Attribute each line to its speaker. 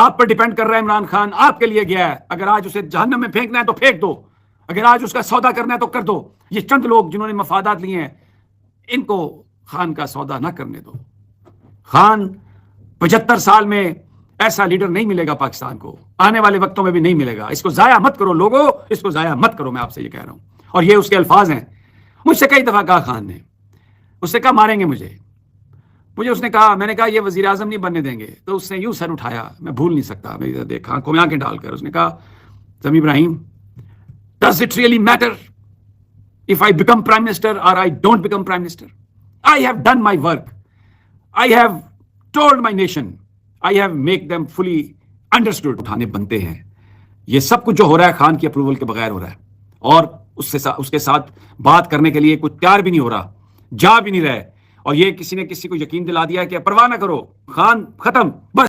Speaker 1: आप पर डिपेंड कर रहा है इमरान खान, आपके लिए गया है। अगर आज उसे जहन्नम में फेंकना है तो फेंक दो, अगर आज उसका सौदा करना है तो कर दो। ये चंद लोग जिन्होंने मफादात लिए हैं, इनको खान का सौदा ना करने दो। खान 75 साल में ऐसा लीडर नहीं मिलेगा पाकिस्तान को, आने वाले वक्तों में भी नहीं मिलेगा। इसको जाया मत करो लोगों, इसको जाया मत करो, मैं आपसे ये कह रहा हूं। और ये उसके अल्फाज हैं। मुझसे कई दफा कहा खान ने, उससे कहा मारेंगे मुझे उसने कहा, मैंने कहा ये वजीर आजम नहीं बनने देंगे, तो उसने यूं सर उठाया, मैं भूल नहीं सकता, मैं इधर देखा आंखों में आंखें डालकर, उसने कहा, Zami Ibrahim, does it really matter if I become prime minister or I don't become prime minister? I have done my work. I have told my nation. I have make them fully understood. उठाने बनते हैं। ये सब कुछ जो हो रहा है खान की अप्रूवल के बगैर हो रहा है, और उसके साथ बात करने के लिए कुछ तैयार भी नहीं हो रहा, जा भी नहीं रहे। और ये किसी ने किसी को यकीन दिला दिया कि परवाह ना करो, खान खत्म, बस।